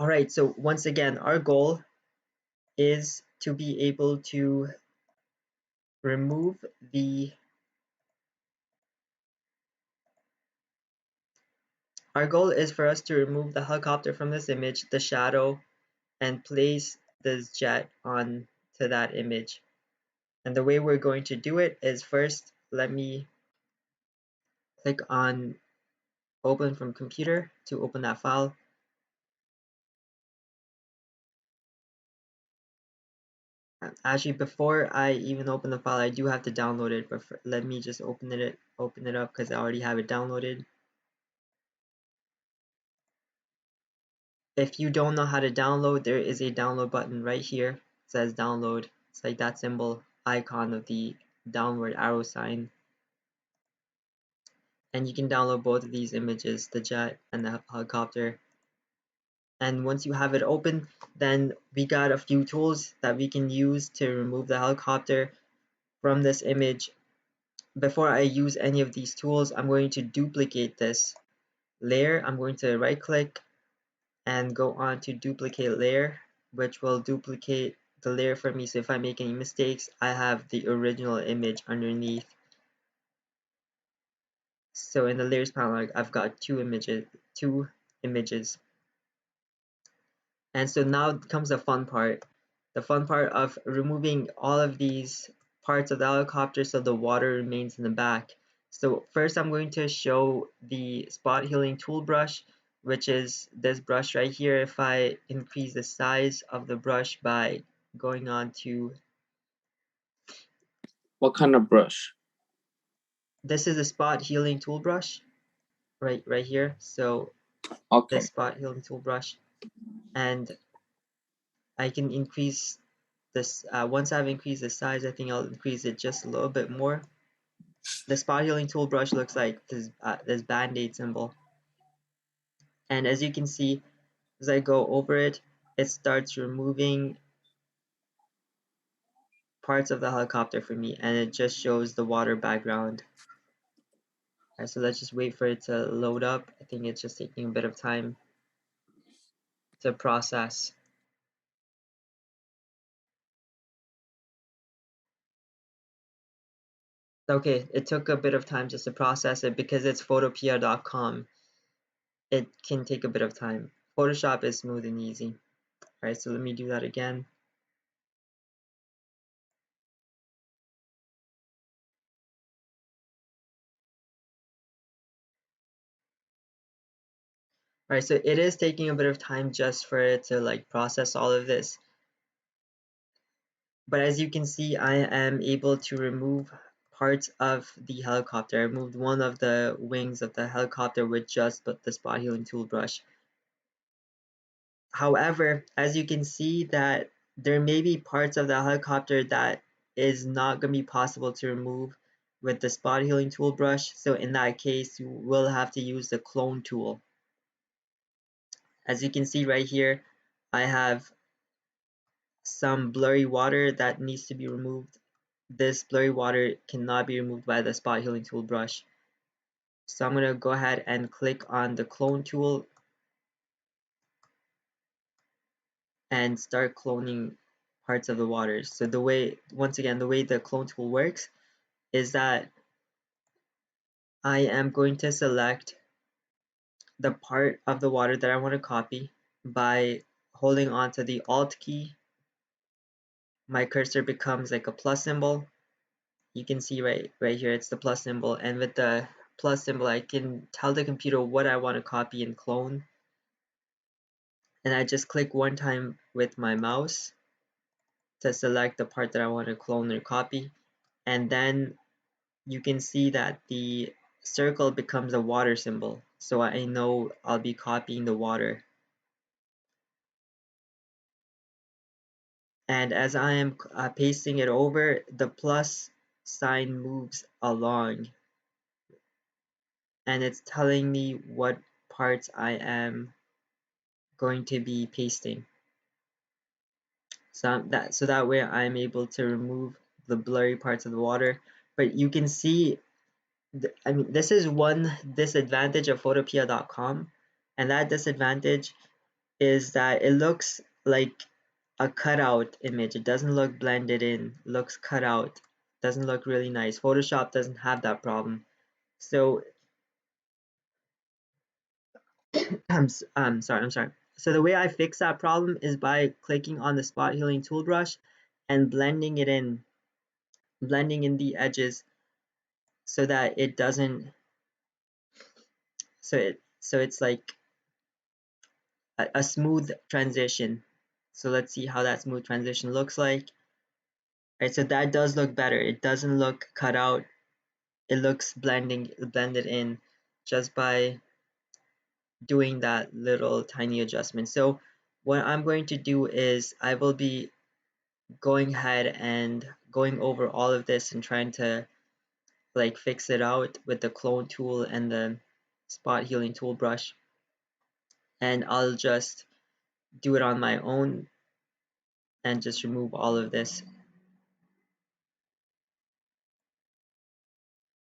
Alright, so once again, our goal is to be able to remove the our goal is for us to remove the helicopter from this image, the shadow, and place this jet on to that image. And the way we're going to do it is first, let me click on open from computer to open that file. Actually, before I even open the file, I do have to download it, but let me just open it up because I already have it downloaded. If you don't know how to download, there is a download button right here. It says download. It's like that symbol icon of the downward arrow sign. And you can download both of these images, the jet and the helicopter. And once you have it open, then we got a few tools that we can use to remove the helicopter from this image. Before I use any of these tools, I'm going to duplicate this layer. I'm going to right click and go on to duplicate layer, which will duplicate the layer for me. So if I make any mistakes, I have the original image underneath. So in the layers panel, I've got two images. And so now comes the fun part. The fun part of removing all of these parts of the helicopter so the water remains in the back. So first I'm going to show the spot healing tool brush, which is this brush right here. If I increase the size of the brush by going on to... What kind of brush? This is a spot healing tool brush right here. So Okay. this spot healing tool brush, and I can increase this. Once I've increased the size, I think I'll increase it just a little bit more. The spot healing tool brush looks like this band-aid symbol, and as you can see, as I go over it, it starts removing parts of the helicopter for me, and it just shows the water background. Alright, so let's just wait for it to load up. I think it's just taking a bit of time to process. Okay, it took a bit of time just to process it because it's photopea.com. It can take a bit of time. Photoshop is smooth and easy. Alright, so let me do that again. Alright, so it is taking a bit of time just for it to like process all of this. But as you can see, I am able to remove parts of the helicopter. I removed one of the wings of the helicopter with just the spot healing tool brush. However, as you can see that there may be parts of the helicopter that is not going to be possible to remove with the spot healing tool brush. So in that case, you will have to use the clone tool. As you can see right here, I have some blurry water that needs to be removed. This blurry water cannot be removed by the spot healing tool brush. So I'm going to go ahead and click on the clone tool and start cloning parts of the water. So the way, once again, the way the clone tool works is that I am going to select the part of the water that I want to copy by holding on to the Alt key. My cursor becomes like a plus symbol. You can see right here, it's the plus symbol, and with the plus symbol, I can tell the computer what I want to copy and clone. And I just click one time with my mouse to select the part that I want to clone or copy, and then you can see that the circle becomes a water symbol, so I know I'll be copying the water. And as I am pasting it over, the plus sign moves along, and it's telling me what parts I am going to be pasting. So that way I'm able to remove the blurry parts of the water. But you can see, I mean, this is one disadvantage of photopea.com, and that disadvantage is that it looks like a cutout image. It doesn't look blended in, it looks cut out. Doesn't look really nice. Photoshop doesn't have that problem. So I'm sorry. So the way I fix that problem is by clicking on the spot healing tool brush and blending in the edges so that it doesn't, so it's like a smooth transition. So let's see how that smooth transition looks like. Right, so that does look better. It doesn't look cut out. It looks blended in just by doing that little tiny adjustment. So what I'm going to do is I will be going ahead and going over all of this and trying to like fix it out with the clone tool and the spot healing tool brush, and I'll just do it on my own and just remove all of this